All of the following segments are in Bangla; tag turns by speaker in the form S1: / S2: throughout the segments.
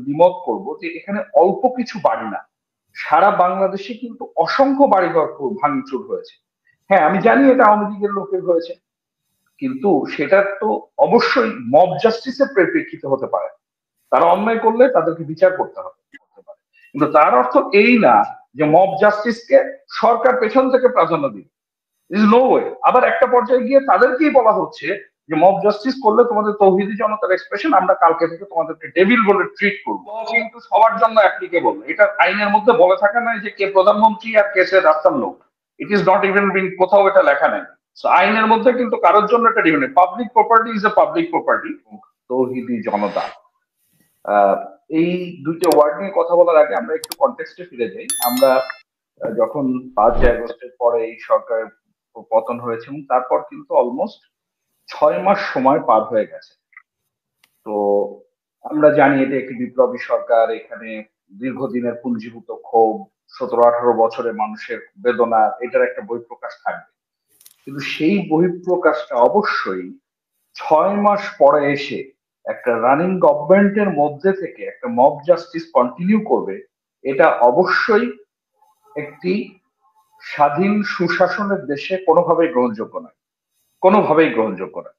S1: দ্বিমত করব যে এখানে অল্প কিছু বাড়ি না, সারা বাংলাদেশে কিন্তু অসংখ্য বাড়িঘর ভাঙচুর হয়েছে। হ্যাঁ, আমি জানি এটা আওয়ামী লীগের লোকের হয়েছে, কিন্তু সেটা তো অবশ্যই মব জাস্টিসের পরিপ্রেক্ষিতে হতে পারে। তারা অন্যায় করলে তাদেরকে বিচার করতে হবে, করতে পারে। কিন্তু তার অর্থ এই না যে মব জাস্টিসকে সরকার পেছন থেকে প্রাধান্য দিবে। Is no way. আবার একটা পর্যায়ে গিয়ে তাদেরকেই বলা হচ্ছে যে মব জাস্টিস করলে তোমাদের তৌহিদি জনতার এক্সপ্রেশন, আমরা কালকে থেকে তোমাদেরকে ডেভিল বলে ট্রিট করবো। কিন্তু সবার জন্য অ্যাপ্লিকেবল, এটা আইনের মধ্যে বলে থাকে না যে কে প্রধানমন্ত্রী আর কে সে রাস্তার লোক। It is not even being, কোথাও এটা লেখা নেই। আইনের মধ্যে কিন্তু কারোর জন্য এটা different. Public property is a public property. তৌহিদি জনতা, আহ এই দুইটা ওয়ার্ড নিয়ে কথা বলার আগে আমরা একটু কনটেক্সটে ফিরে যাই। আমরা যখন 5ই আগস্টের পরে এই সরকার পতন হয়েছে এবং তারপর কিন্তু অলমোস্ট 6 মাস সময় পার হয়ে গেছে। তো আমরা জানি এটা একটি বিপ্লবী সরকার, এখানে দীর্ঘদিনের পুঞ্জীভূত ক্ষোভ, 17-18 বছরের মানুষের বেদনা, এটার একটা বহিঃপ্রকাশ থাকবে। কিন্তু সেই বহিঃপ্রকাশটা অবশ্যই 6 মাস পরে এসে একটা রানিং গভর্নমেন্টের মধ্যে থেকে একটা মব জাস্টিস কন্টিনিউ করবে, এটা অবশ্যই একটি স্বাধীন সুশাসনের দেশে কোনোভাবেই গ্রহণযোগ্য নয়, কোনোভাবেই গ্রহণযোগ্য নয়।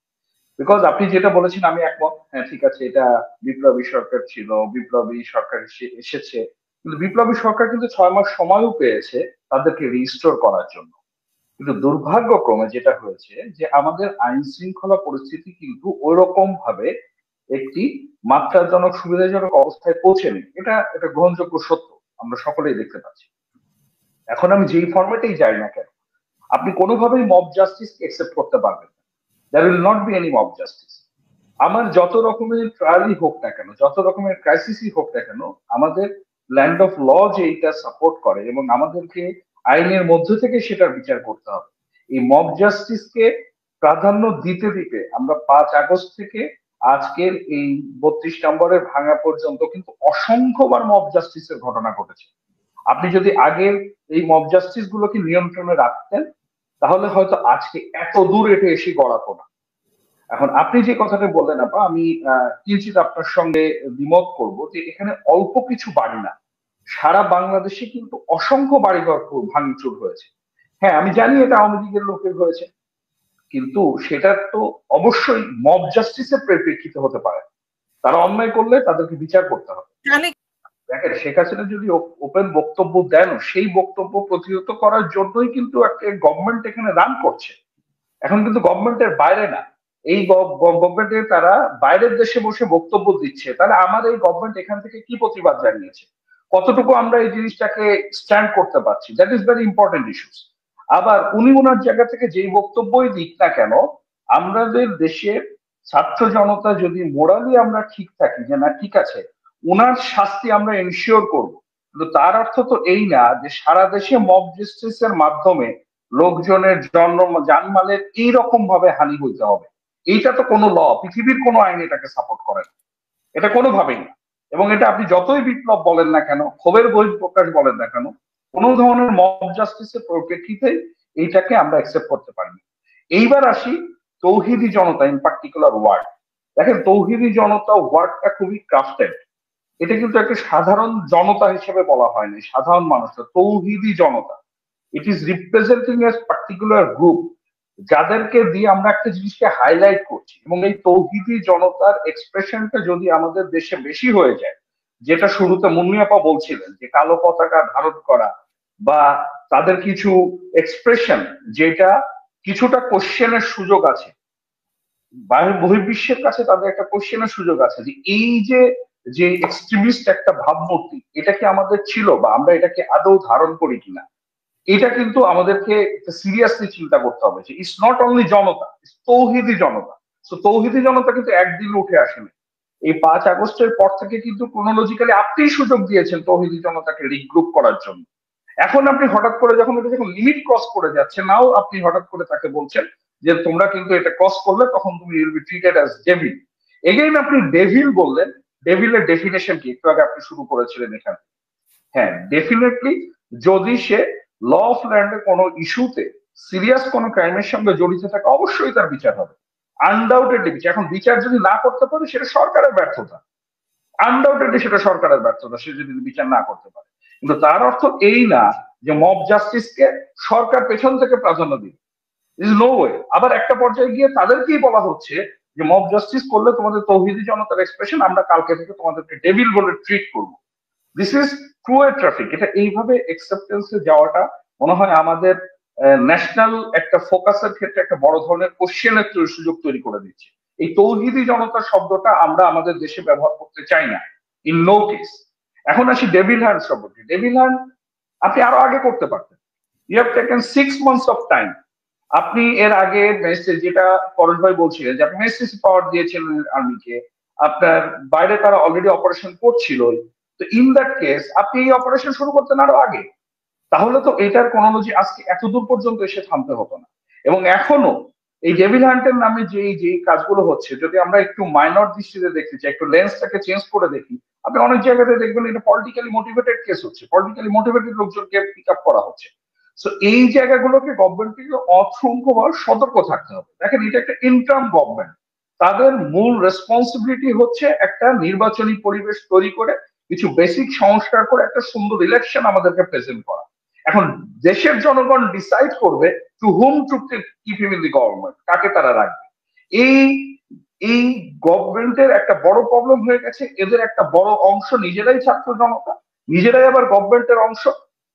S1: বিকজ আপনি যেটা বলেছেন আমি একমত, হ্যাঁ ঠিক আছে, এটা বিপ্লবী সরকার ছিল, বিপ্লবী সরকার এসেছে, কিন্তু বিপ্লবী সরকার কিন্তু 6 মাস সময়ও পেয়েছে তাদেরকে রিস্টোর করার জন্য। কিন্তু দুর্ভাগ্যক্রমে যেটা হয়েছে যে আমাদের আইন শৃঙ্খলা পরিস্থিতি কিন্তু ওইরকম ভাবে একটি মাত্রাজনক সুবিধাজনক অবস্থায় পৌঁছেনি। এটা এটা গ্রহণযোগ্য সত্য, আমরা সকলেই দেখতে পাচ্ছি। এখন আমি যেই ফরম্যাটেই যাই না কেন, আপনি কোনোভাবেই মব জাস্টিস একসেপ্ট করতে পারবেন না। There will not be any mob justice. আমার যত রকমের ট্রায়ালই হোক না কেন, যত রকমের ক্রাইসিসই হোক না কেন, আমাদের ল্যান্ড অফ ল যে এইটা সাপোর্ট করে এবং আমাদেরকে আইনের মধ্য থেকে সেটার বিচার করতে হবে। এই মব জাস্টিসকে প্রাধান্য দিতে দিতে আমরা 5 আগস্ট থেকে আজকের এই 32 নম্বরের ভাঙা পর্যন্ত কিন্তু অসংখ্যবার মব জাস্টিসের ঘটনা ঘটেছে। আপনি যদি আগের এই মব জাস্টিস গুলোকে নিয়ন্ত্রণে রাখতেন, তাহলে হয়তো আজকে এত দূর এটা এসে গড়াতো না। এখন আপনি যে কথাটা বললেন আপা, আমি কিঞ্চিত আপনার সঙ্গে দ্বিমত করব যে এখানে অল্প কিছু বাড়ি না, সারা বাংলাদেশে কিন্তু অসংখ্য বাড়িঘর ভাঙচুর হয়েছে। হ্যাঁ, আমি জানি এটা আওয়ামী লীগের লোকের হয়েছে, কিন্তু সেটা তো অবশ্যই মব জাস্টিসের পরিপ্রেক্ষিতে হতে পারে। তারা অন্যায় করলে তাদেরকে বিচার করতে হবে। দেখেন, শেখ হাসিনা যদি ওপেন বক্তব্য দেন, সেই বক্তব্য প্রতিহত করার জন্যই কিন্তু একটা গভর্নমেন্ট এখানে রান করছে। এখন কিন্তু গভর্নমেন্টের বাইরে না, এই গভর্নমেন্টের তারা বাইরের দেশে বসে বক্তব্য দিচ্ছে। তাহলে আমার এই গভর্নমেন্ট এখান থেকে কি প্রতিবাদ জানিয়েছে, কতটুকু আমরা এই জিনিসটাকে স্ট্যান্ড করতে পারছি, that is very important issues. আবার উনি ওনার জায়গা থেকে যেই বক্তব্যই দিক না কেন, আমাদের দেশের ছাত্র জনতা যদি মোরালি আমরা ঠিক থাকি যে না ঠিক আছে, ওনার শাস্তি আমরা এনশিওর করব, কিন্তু তার অর্থ তো এই না যে সারা দেশে মব জাস্টিসের মাধ্যমে লোকজনের জন্ম জানমালের এইরকম ভাবে হানি হইতে হবে। এইটা তো কোনো ল, পৃথিবীর কোনো আইন এটাকে সাপোর্ট করে না, এটা কোনোভাবেই না। এবং এটা আপনি যতই বিপ্লব বলেন না কেন, ক্ষোভের বহিঃপ্রকাশ বলেন না কেন, কোনো ধরনের মব জাস্টিসের পরিপ্রেক্ষিতে এইটাকে আমরা অ্যাকসেপ্ট করতে পারি না। এইবার আসি তৌহিদি জনতা ইন পার্টিকুলার ওয়ার্ড। দেখেন, তৌহিদি জনতা ওয়ার্ডটা খুবই ক্রাফটেড। এটা কিন্তু একটা সাধারণ জনতা হিসেবে বলা হয় না, সাধারণ মানুষ, তৌহিদি জনতা। It is representing a particular group, যাদেরকে দিয়ে আমরা একটা জিনিসকে হাইলাইট করছি। এবং এই তৌহিদি জনতার এক্সপ্রেশনটা যদি আমাদের দেশে বেশি হয়ে যায়, যেটা শুরুতে মুন্নিয়াপা বলছিলেন যে কালো পতাকা ধারণ করা বা তাদের কিছু এক্সপ্রেশন যেটা কিছুটা কোশ্চেনের সুযোগ আছে, বাইরের বহির্বিশ্বের কাছে তাদের একটা কোশ্চেনের সুযোগ আছে যে এই যে যে এক্সট্রিমিস্ট একটা ভাবমূর্তি, এটা কি আমাদের ছিল বা আমরা এটাকে আদৌ ধারণ করি কিনা, এটা কিন্তু আমাদেরকে সিরিয়াসলি চিন্তা করতে হবে যে ইটস নট অনলি জনতা, ইটস তৌহিদি জনতা। তো তৌহিদি জনতা কিন্তু একদিন উঠে আসেনি। এই 5 আগস্টের পর থেকে কিন্তু ক্রোনোলজিক্যালি আপনিই সুযোগ দিয়েছেন তৌহিদি জনতাকে রিগ্রুপ করার জন্য। এখন আপনি হঠাৎ করে যখন এটা যখন লিমিট ক্রস করে যাচ্ছে, নাও আপনি হঠাৎ করে তাকে বলছেন যে তোমরা কিন্তু এটা ক্রস করলে তখন তুমি will be treated as devil. Again আপনি ডেভিল বললেন, ডেভিলের ডেফিনেশন কি একটু আগে আপনি শুরু করেছিলেন এখানে। হ্যাঁ, ডেফিনেটলি যদি সে ল অফ ল্যান্ডের কোনো ইস্যুতে সিরিয়াস কোনো ক্রাইমের সঙ্গে জড়িত থাকে, অবশ্যই তার বিচার হবে, আনডাউটেডলি বিচার। এখন বিচার যদি না করতে পারে, সেটা সরকারের ব্যর্থতা। আনডাউটেডলি সেটা সরকারের ব্যর্থতা, সে যদি বিচার না করতে পারে। কিন্তু তার অর্থ এই না যে মব জাস্টিসকে সরকার পেছন থেকে প্রাধান্য দিবে, ইজ নো ওয়ে। আবার একটা পর্যায়ে গিয়ে তাদেরকেই বলা হচ্ছে যে মব জাস্টিস করলে তোমাদের তৌহিদি জনতার এক্সপ্রেশন, আমরা কালকে থেকে তোমাদেরকে ডেভিল বলে ট্রিট করবো। This is true A traffic. এটা এইভাবে অ্যাকসেপ্টেন্সে যাওয়াটা মনে হয় আমাদের ন্যাশনাল একটা ফোকাসের ক্ষেত্রে একটা বড় ধরনের কোশ্চেনের সুযোগ তৈরি করে দিচ্ছে। এই তৌহিদি জনতা শব্দটা আমরা আমাদের দেশে ব্যবহার করতে চাই না, ইন নো কেস। এখন আসি ডেভিল হ্যান্ড শব্দটি। ডেভিল হ্যান্ড আপনি আরো আগে করতে পারতেন। You have taken 6 months of time. আপনি এর আগে যেটা পরেশ ভাই বলছিলেন যে আপনি মেসেজ পাওয়ার দিয়েছিলেন আর্মিকে, আপনার বাইরে তারা অলরেডি অপারেশন করছিল। তো ইন দ্যাট কেস আপনি এই অপারেশন শুরু করতেন আরো আগে, তাহলে তো এটার ক্রোনোলজি আজকে এতদূর পর্যন্ত এসে থামতে হতো না। এবং এখনো এই ডেভিল হান্টের নামে যে যে কাজগুলো হচ্ছে, যদি আমরা একটু মাইনর দৃষ্টিতে দেখতে চাই, একটু লেন্সটাকে চেঞ্জ করে দেখি, আপনি অনেক জায়গাতে দেখবেন এটা পলিটিক্যালি মোটিভেটেড কেস হচ্ছে, পলিটিক্যালি মোটিভেটেড লোকজনকে পিক আপ করা হচ্ছে। তো এই জায়গাগুলোকে গভর্নমেন্টকে অসংখ্যবার সতর্ক থাকতে হবে। দেখেন, এটা একটা ইন্টার্ম গভর্নমেন্ট, তাদের মূল রেসপন্সিবিলিটি হচ্ছে একটা নির্বাচনী পরিবেশ তৈরি করে কিছু বেসিক সংস্কার করে একটা সুন্দর ইলেকশন আমাদেরকে প্রেজেন্ট করা। এখন দেশের জনগণ ডিসাইড করবে to whom to keep him in the government, কাকে তারা রাখবে। এই এই গভর্নমেন্টের একটা বড় প্রবলেম হয়ে গেছে, এদের একটা বড় অংশ নিজেরাই ছাত্র জনতা, নিজেরাই আবার গভর্নমেন্টের অংশ।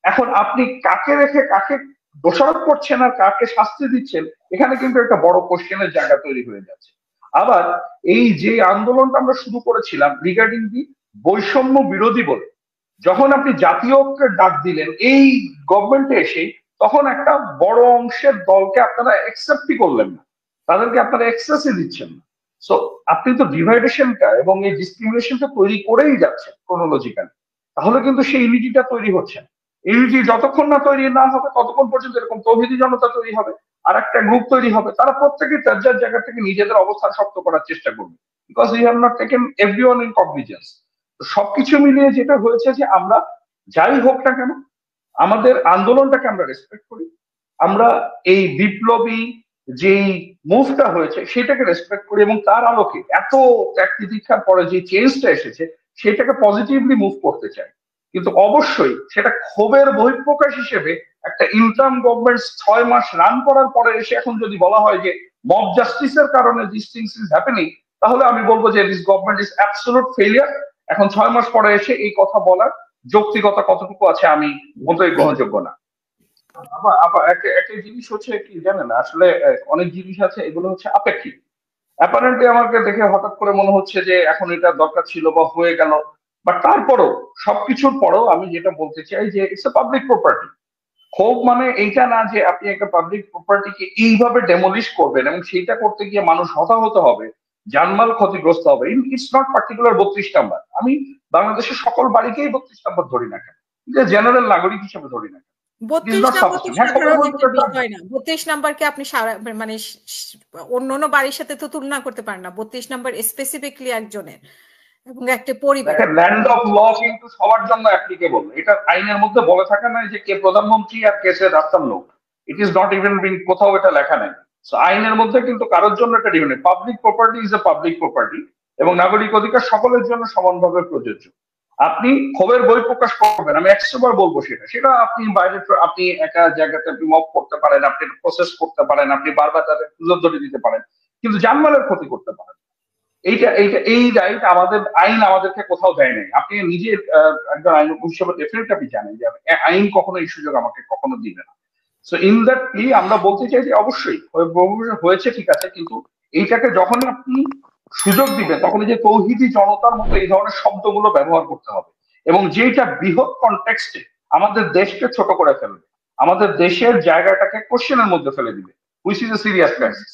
S1: এখন আপনি কাকে রেখে কাকে দোষারোপ করছেন আর কাকে শাস্তি দিচ্ছেন, এখানে কিন্তু একটা বড় কোশ্চেনের জায়গা তৈরি হয়ে যাচ্ছে। আবার এই যে আন্দোলনটা আমরা শুরু করেছিলাম রিগার্ডিং দি বৈষম্য বিরোধী বলে, যখন আপনি জাতীয় ঐক্যের ডাক দিলেন এই গভর্নমেন্টে এসে, তখন একটা বড় অংশের দলকে আপনারা অ্যাকসেপ্টই করলেন না, তাদেরকে আপনারা অ্যাক্সেসই দিচ্ছেন না। সো আপনি তো ডিভাইডেশনটা এবং এই ডিসক্রিমিনেশনটা তৈরি করেই যাচ্ছেন ক্রোনোলজিক্যালি, তাহলে কিন্তু সেই ইউনিটিটা তৈরি হচ্ছে না। ইউনিটি যতক্ষণ না তৈরি না হবে ততক্ষণ পর্যন্ত এরকম তৌহিদি জনতা তৈরি হবে, আর একটা গ্রুপ তৈরি হবে, তারা প্রত্যেকে তার যার জায়গা থেকে নিজেদের অবস্থান শক্ত করার চেষ্টা করবে, because we have not taken everyone in cognisance. সবকিছু মিলিয়ে যেটা হয়েছে যে আমরা যাই হোক না কেন আমাদের আন্দোলনটাকে আমরা রেসপেক্ট করি, আমরা এই বিপ্লবী যেই মুভটা হয়েছে সেটাকে রেসপেক্ট করি, এবং তার আলোকে এত ত্যাগ তিতিক্ষার পরে যে চেঞ্জটা এসেছে সেটাকে পজিটিভলি মুভ করতে চাই। কিন্তু অবশ্যই সেটা ক্ষোভের বহিঃপ্রকাশ হিসেবে একটা ইন্টার্ম গভর্নমেন্ট 6 মাস রান করার পরে এসে এখন যদি বলা হয় যে মব জাস্টিসের কারণে দিস থিংস ইজ হ্যাপেনিং, তাহলে আমি বলবো যে this government is absolute failure. এখন 6 মাস পরে এসে এই কথা বলার যৌক্তিকতা কতটুকু আছে আমি মোটেই গ্রহণযোগ্য না। আবার আবার একটা জিনিস হচ্ছে কি জানেন, আসলে অনেক জিনিস আছে এগুলো হচ্ছে আপেক্ষিক। অ্যাপারেন্টলি আমাকে দেখে হঠাৎ করে মনে হচ্ছে যে এখন এটা দরকার ছিল বা হয়ে গেল, বাট তারপরেও সবকিছুর পরেও আমি যেটা বলতে চাই যে ইটস এ পাবলিক প্রপার্টি। ক্ষোভ মানে এইটা না যে আপনি একটা পাবলিক প্রপার্টিকে এইভাবে ডেমোলিশ করবেন এবং সেইটা করতে গিয়ে মানুষ হতাহত হবে, জানমাল ক্ষতিগ্রস্ত হবে। It's not particular 32 number. আমি বাংলাদেশের সকল বাড়িকেই 32 নাম্বার ধরি না কেন, যে জেনারেল নাগরিক হিসেবে ধরি না কেন,
S2: 32 নাম্বারকে আপনি মানে অন্য বাড়ির সাথে তো তুলনা করতে পারেন না। 32 নাম্বার স্পেসিফিকলি একজনের এবং একটা পরিবার।
S1: ল্যান্ড অফ ল কিন্তু সবার জন্য অ্যাপ্লিকেবল। এটা আইনের মধ্যে বলে থাকে না যে কে প্রধানমন্ত্রী আর কে সে রাস্তার লোক। ইট ইজ নট ইভেন বিন, কোথাও এটা লেখা নেই। আইনের মধ্যে কিন্তু কারোর জন্য এটা different. Public property is a public property এবং নাগরিক অধিকার সকলের জন্য সমানভাবে প্রযোজ্য। আপনি ক্ষোভের বহিঃপ্রকাশ করবেন, আমি 100 বার বলবো সেটা সেটা আপনি বাইরে, আপনি একা জায়গাতে আপনি মব করতে পারেন, আপনি প্রসেস করতে পারেন, আপনি বারবার তাদের তুলে ধরে দিতে পারেন, কিন্তু জানমালের ক্ষতি করতে পারেন। এই রাইট আমাদের আইন আমাদেরকে কোথাও দেয় নাই। আপনি নিজে একজন আইন হিসেবে ডেফিনেট আপনি জানেন যে আইন কখনো এই সুযোগ আমাকে কখনো দিবে না। সো ইন দ্যাট প্লি আমরা বলতে চাই যে অবশ্যই হয়েছে, ঠিক আছে, কিন্তু এইটাকে যখন আপনি সুযোগ দিবেন তখন এই যে তৌহিদি জনতার মতো এই ধরনের শব্দগুলো ব্যবহার করতে হবে, এবং যেটা বৃহৎ কনটেক্সটে আমাদের দেশকে ছোট করে ফেলবে, আমাদের দেশের জায়গাটাকে কোশ্চেনের মধ্যে ফেলে দিবে, which is a serious crisis.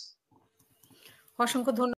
S2: অসংখ্য ধন্যবাদ।